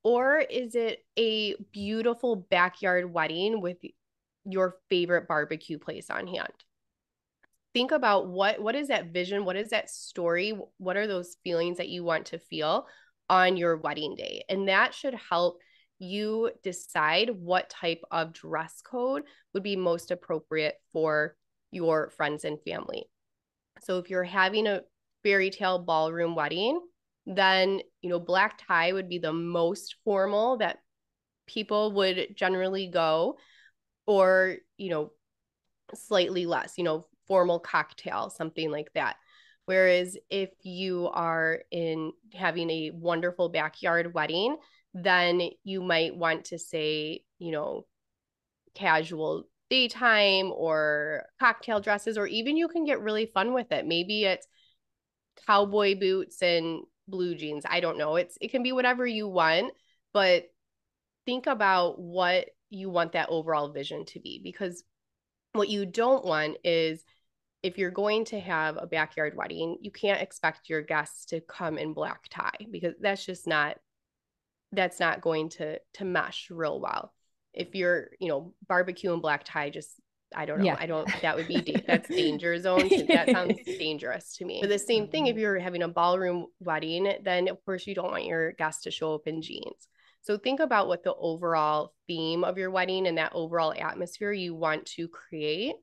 Or is it a beautiful backyard wedding with your favorite barbecue place on hand? Think about what is that vision? What is that story? What are those feelings that you want to feel on your wedding day? And that should help you decide what type of dress code would be most appropriate for your friends and family. So if you're having a fairy tale ballroom wedding, then, black tie would be the most formal that people would generally go, or, slightly less, formal cocktail, something like that. Whereas if you are having a wonderful backyard wedding, then you might want to say, casual daytime or cocktail dresses, or even you can get really fun with it. Maybe it's cowboy boots and blue jeans. I don't know. It can be whatever you want, but think about what you want that overall vision to be, because what you don't want is, if you're going to have a backyard wedding, you can't expect your guests to come in black tie, because that's not going to mesh real well. If you're, barbecue and black tie, I don't know. Yeah. That would be, that's danger zone. That sounds dangerous to me. But the same thing, if you're having a ballroom wedding, then of course you don't want your guests to show up in jeans. So think about what the overall theme of your wedding and that overall atmosphere you want to create.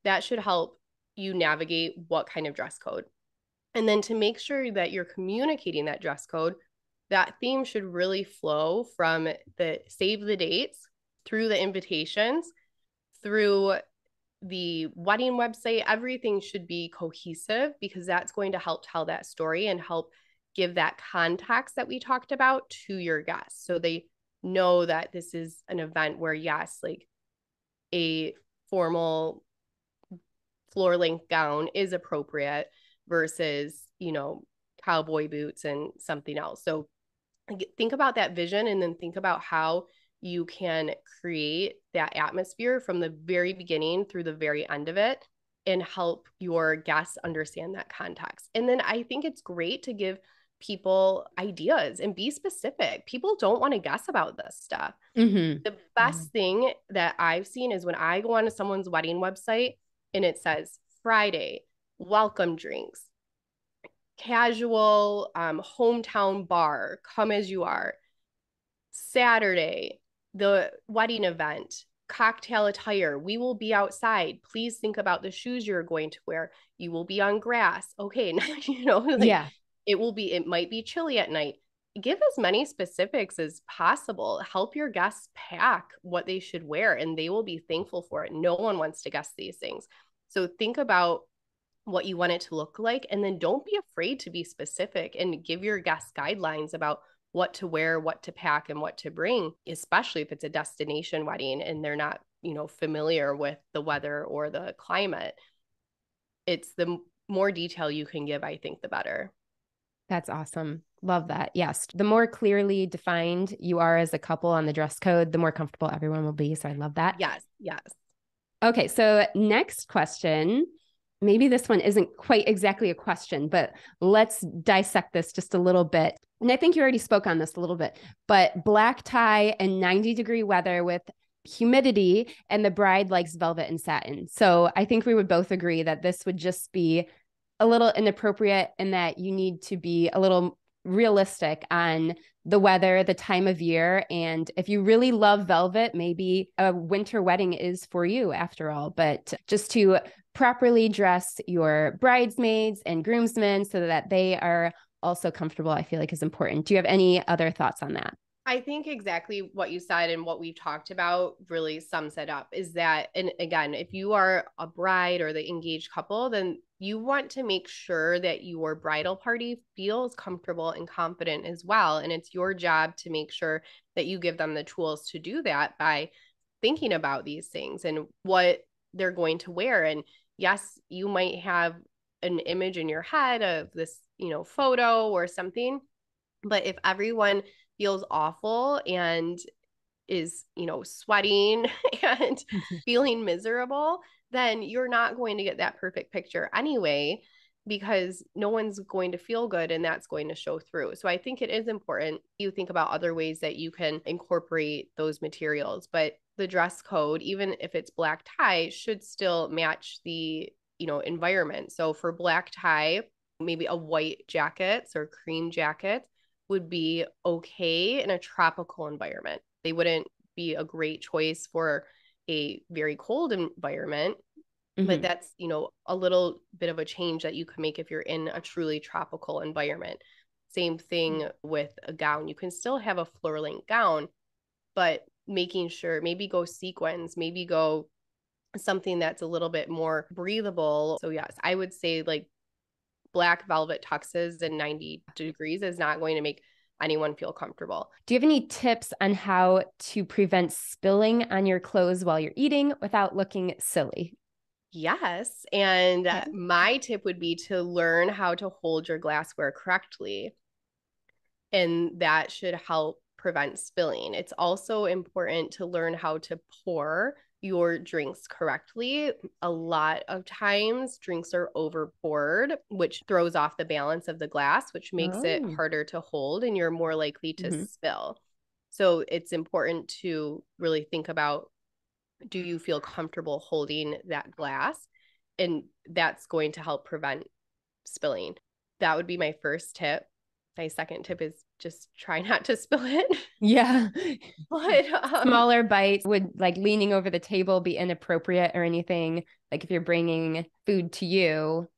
That should help you navigate what kind of dress code. And then to make sure that you're communicating that dress code, that theme should really flow from the save the dates, through the invitations, through the wedding website. Everything should be cohesive, because that's going to help tell that story and help give that context that we talked about to your guests, so they know that this is an event where, yes, like a formal floor length gown is appropriate versus, cowboy boots and something else. So think about that vision, and then think about how you can create that atmosphere from the very beginning through the very end of it, and help your guests understand that context. And then I think it's great to give people ideas and be specific. People don't want to guess about this stuff. Mm-hmm. The best thing that I've seen is when I go onto someone's wedding website and it says Friday, welcome drinks, casual hometown bar, come as you are. Saturday, the wedding event, cocktail attire. We will be outside. Please think about the shoes you're going to wear. You will be on grass. Okay. Yeah. It might be chilly at night. Give as many specifics as possible. Help your guests pack what they should wear, and they will be thankful for it. No one wants to guess these things. So think about what you want it to look like, and then don't be afraid to be specific and give your guests guidelines about what to wear, what to pack, and what to bring, especially if it's a destination wedding and they're not, familiar with the weather or the climate. It's the more detail you can give, I think, the better. That's awesome. Love that. Yes. The more clearly defined you are as a couple on the dress code, the more comfortable everyone will be. So I love that. Yes. Yes. Okay. So next question, maybe this one isn't quite exactly a question, but let's dissect this just a little bit. And I think you already spoke on this a little bit, but black tie and 90-degree weather with humidity, and the bride likes velvet and satin. So I think we would both agree that this would just be a little inappropriate, and that you need to be a little realistic on the weather, the time of year. And if you really love velvet, maybe a winter wedding is for you after all. But just to properly dress your bridesmaids and groomsmen so that they are also comfortable, I feel like is important. Do you have any other thoughts on that? I think exactly what you said and what we've talked about really sums it up, is that, and again, if you are a bride or the engaged couple, then you want to make sure that your bridal party feels comfortable and confident as well. And it's your job to make sure that you give them the tools to do that by thinking about these things and what they're going to wear. And yes, you might have an image in your head of this, photo or something, but if everyone feels awful and is, sweating and feeling miserable, then you're not going to get that perfect picture anyway, because no one's going to feel good and that's going to show through. So I think it is important you think about other ways that you can incorporate those materials, but the dress code, even if it's black tie, should still match the, environment. So for black tie, maybe a white jackets or cream jackets would be okay in a tropical environment. They wouldn't be a great choice for a very cold environment, but that's, a little bit of a change that you can make if you're in a truly tropical environment. Same thing with a gown. You can still have a floor-length gown, but making sure maybe go sequins, maybe go something that's a little bit more breathable. So yes, I would say like black velvet tuxes and 90 degrees is not going to make anyone feel comfortable. Do you have any tips on how to prevent spilling on your clothes while you're eating without looking silly? Yes. And my tip would be to learn how to hold your glassware correctly. And that should help prevent spilling. It's also important to learn how to pour your drinks correctly. A lot of times drinks are over poured, which throws off the balance of the glass, which makes it harder to hold and you're more likely to spill. So it's important to really think about, do you feel comfortable holding that glass? And that's going to help prevent spilling. That would be my first tip. My second tip is just try not to spill it. Yeah. But smaller bites. Would like leaning over the table be inappropriate or anything? Like if you're bringing food to you,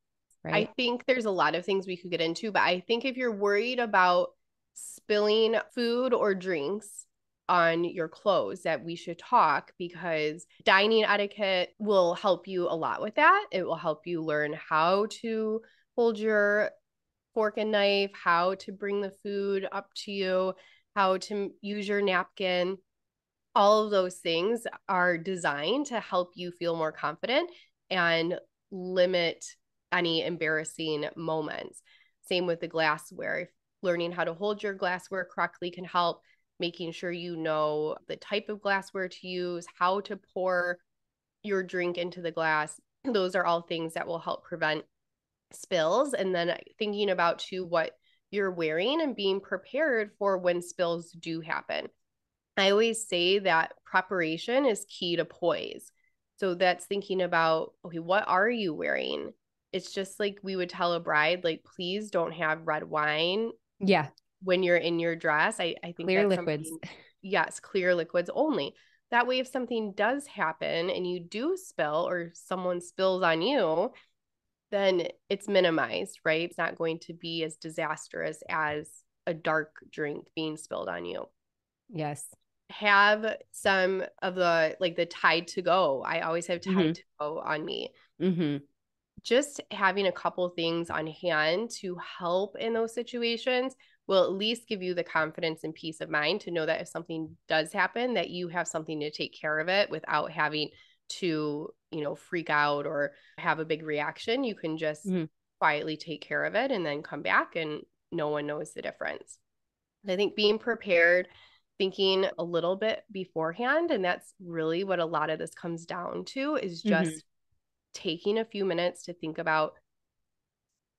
right? I think there's a lot of things we could get into, but I think if you're worried about spilling food or drinks on your clothes, that we should talk, because dining etiquette will help you a lot with that. It will help you learn how to hold your fork and knife, how to bring the food up to you, how to use your napkin. All of those things are designed to help you feel more confident and limit any embarrassing moments. Same with the glassware. Learning how to hold your glassware correctly can help. Making sure you know the type of glassware to use, how to pour your drink into the glass. Those are all things that will help prevent spills. And then thinking about too what you're wearing and being prepared for when spills do happen. I always say that preparation is key to poise. So that's thinking about, okay, what are you wearing? It's just like we would tell a bride, like, please don't have red wine. Yeah. When you're in your dress. I think clear that's liquids. Yes, clear liquids only. That way, if something does happen and you do spill or someone spills on you, then it's minimized, right? It's not going to be as disastrous as a dark drink being spilled on you. Yes. Have some of the Tide to go. I always have Tide to go on me. Just having a couple things on hand to help in those situations will at least give you the confidence and peace of mind to know that if something does happen, that you have something to take care of it without having to, freak out or have a big reaction. You can just quietly take care of it and then come back and no one knows the difference. I think being prepared, thinking a little bit beforehand, and that's really what a lot of this comes down to, is just taking a few minutes to think about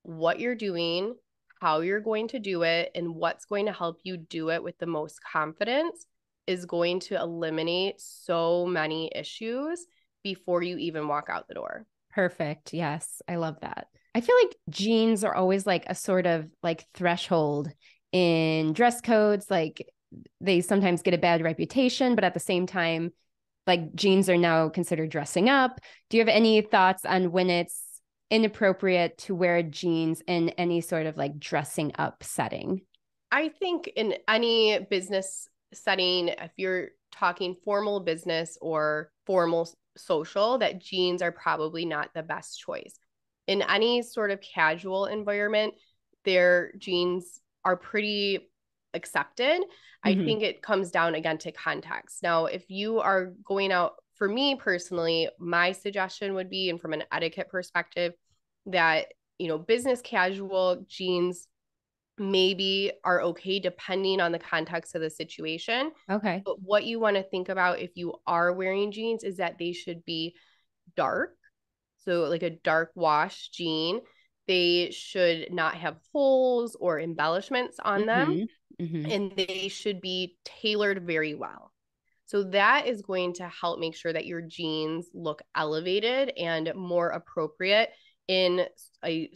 what you're doing, how you're going to do it, and what's going to help you do it with the most confidence is going to eliminate so many issues before you even walk out the door. Perfect. Yes. I love that. I feel like jeans are always like a sort of like threshold in dress codes. Like they sometimes get a bad reputation, but at the same time, like jeans are now considered dressing up. Do you have any thoughts on when it's inappropriate to wear jeans in any sort of like dressing up setting? I think in any business setting, if you're talking formal business or formal social, that jeans are probably not the best choice. In any sort of casual environment, their jeans are pretty accepted. I think it comes down again to context. Now, if you are going out, for me personally, my suggestion would be, and from an etiquette perspective, that, business casual jeans maybe are okay depending on the context of the situation. Okay. But what you want to think about if you are wearing jeans is that they should be dark. So like a dark wash jean. They should not have holes or embellishments on them. And they should be tailored very well. So that is going to help make sure that your jeans look elevated and more appropriate in a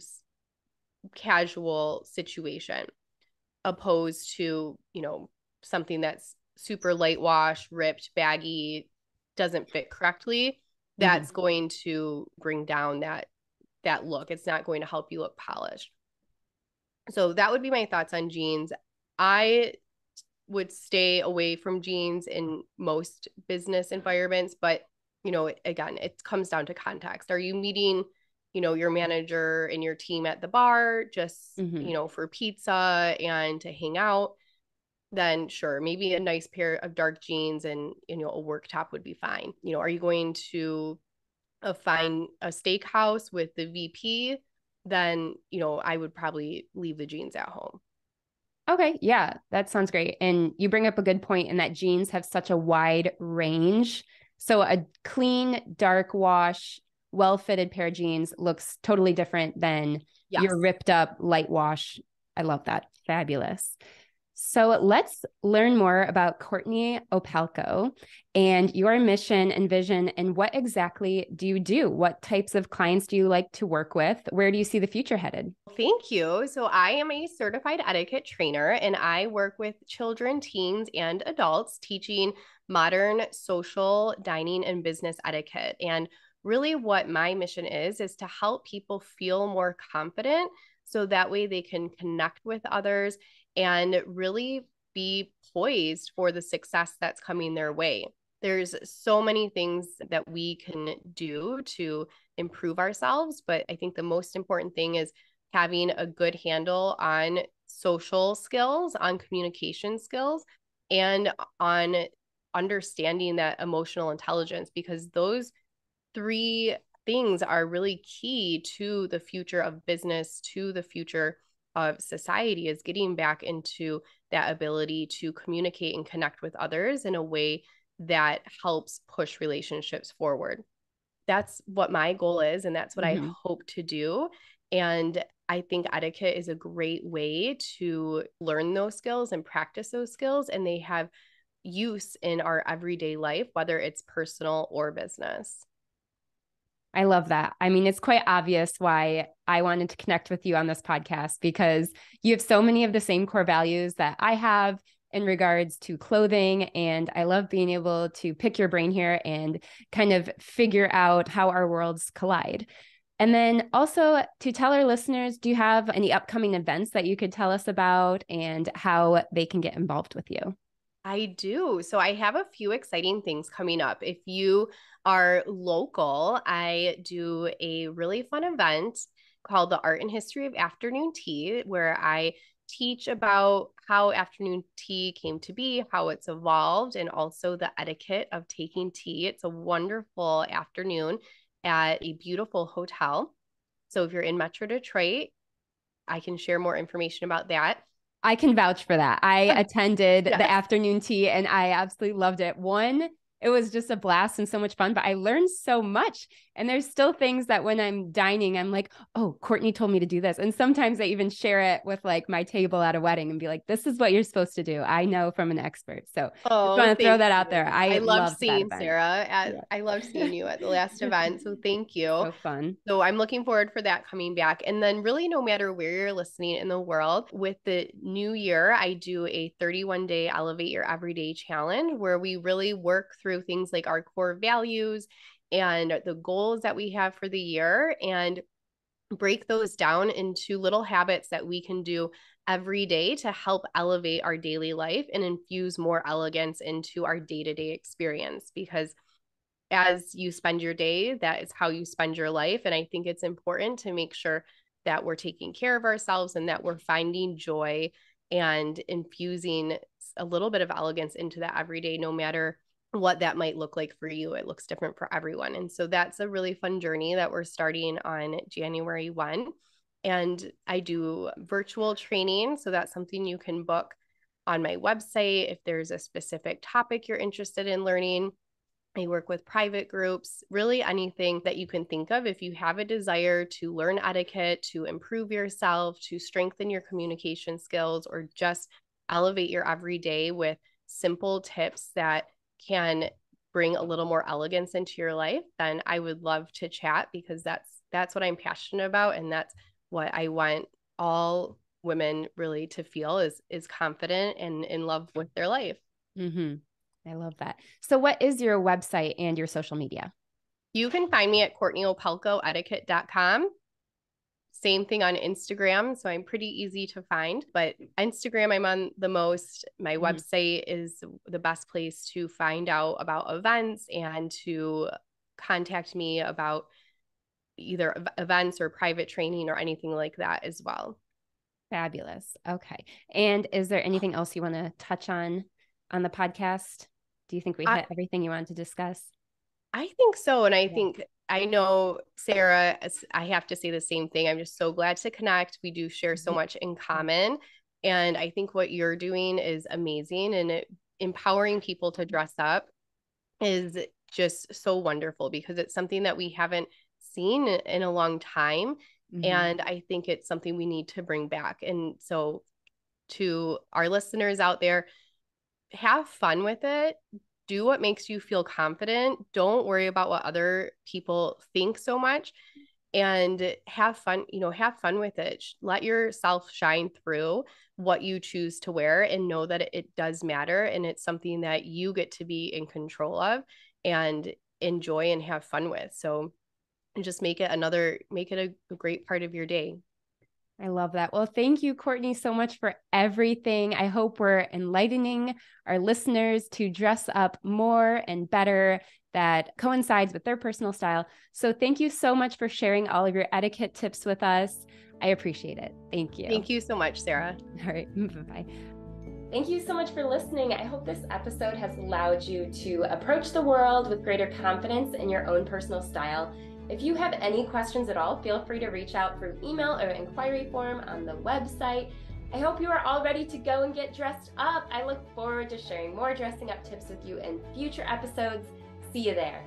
casual situation, opposed to, something that's super light wash, ripped, baggy, doesn't fit correctly. That's going to bring down that look. It's not going to help you look polished. So that would be my thoughts on jeans. I would stay away from jeans in most business environments, but again, it comes down to context. Are you meeting, your manager and your team at the bar just, for pizza and to hang out? Then sure, maybe a nice pair of dark jeans and a work top would be fine. Are you going to a steakhouse with the VP? Then, I would probably leave the jeans at home. Okay. Yeah, that sounds great. And you bring up a good point in that jeans have such a wide range. So a clean, dark wash, well-fitted pair of jeans looks totally different than your ripped up light wash. I love that. Fabulous. So let's learn more about Courtney Opalko and your mission and vision, and what exactly do you do? What types of clients do you like to work with? Where do you see the future headed? Thank you. So I am a certified etiquette trainer, and I work with children, teens, and adults teaching modern social, dining, and business etiquette. And really what my mission is to help people feel more confident so that way they can connect with others and really be poised for the success that's coming their way. There's so many things that we can do to improve ourselves, but I think the most important thing is having a good handle on social skills, on communication skills, and on understanding that emotional intelligence, because those three things are really key to the future of business, to the future of society, is getting back into that ability to communicate and connect with others in a way that helps push relationships forward. That's what my goal is, and that's what I hope to do. And I think etiquette is a great way to learn those skills and practice those skills, and they have use in our everyday life, whether it's personal or business. I love that. I mean, it's quite obvious why I wanted to connect with you on this podcast, because you have so many of the same core values that I have in regards to clothing. And I love being able to pick your brain here and kind of figure out how our worlds collide. And then also to tell our listeners, do you have any upcoming events that you could tell us about and how they can get involved with you? I do. So I have a few exciting things coming up. If you are local, I do a really fun event called the Art and History of Afternoon Tea, where I teach about how afternoon tea came to be, how it's evolved, and also the etiquette of taking tea. It's a wonderful afternoon at a beautiful hotel. So if you're in Metro Detroit, I can share more information about that. I can vouch for that. I attended the afternoon tea and I absolutely loved it. One, it was just a blast and so much fun, but I learned so much. And there's still things that when I'm dining, I'm like, oh, Courtney told me to do this. And sometimes I even share it with like my table at a wedding and be like, this is what you're supposed to do. I know from an expert. So just want to throw that out there. I loved seeing that Sarah I loved seeing you at the last event. So thank you. So fun. So I'm looking forward for that coming back. And then really no matter where you're listening in the world, with the new year, I do a 31-day Elevate Your Everyday challenge where we really work through things like our core values and the goals that we have for the year and break those down into little habits that we can do every day to help elevate our daily life and infuse more elegance into our day-to-day experience. Because as you spend your day, that is how you spend your life. And I think it's important to make sure that we're taking care of ourselves and that we're finding joy and infusing a little bit of elegance into that every day, no matter what that might look like for you. It looks different for everyone. And so that's a really fun journey that we're starting on January 1. And I do virtual training. So that's something you can book on my website if there's a specific topic you're interested in learning. I work with private groups, really anything that you can think of. If you have a desire to learn etiquette, to improve yourself, to strengthen your communication skills, or just elevate your everyday with simple tips that can bring a little more elegance into your life, then I would love to chat, because that's what I'm passionate about. And that's what I want all women really to feel is confident and in love with their life. Mm-hmm. I love that. So what is your website and your social media? You can find me at Courtney Opalko, etiquette.com. Same thing on Instagram. So I'm pretty easy to find, but Instagram I'm on the most. My website is the best place to find out about events and to contact me about either events or private training or anything like that as well. Fabulous. Okay. And is there anything else you want to touch on the podcast? Do you think we hit everything you wanted to discuss? I think so. And I think, I know, Sarah, I have to say the same thing. I'm just so glad to connect. We do share so much in common. And I think what you're doing is amazing. And empowering people to dress up is just so wonderful, because it's something that we haven't seen in a long time. And I think it's something we need to bring back. And so to our listeners out there, have fun with it. Do what makes you feel confident. Don't worry about what other people think so much, and have fun, have fun with it. Let yourself shine through what you choose to wear, and know that it does matter. And it's something that you get to be in control of and enjoy and have fun with. So just make it a great part of your day. I love that. Well, thank you, Courtney, so much for everything. I hope we're enlightening our listeners to dress up more and better that coincides with their personal style. So thank you so much for sharing all of your etiquette tips with us. I appreciate it. Thank you. Thank you so much, Sarah. All right. Bye-bye. Thank you so much for listening. I hope this episode has allowed you to approach the world with greater confidence in your own personal style. If you have any questions at all, feel free to reach out through email or inquiry form on the website. I hope you are all ready to go and get dressed up. I look forward to sharing more dressing up tips with you in future episodes. See you there.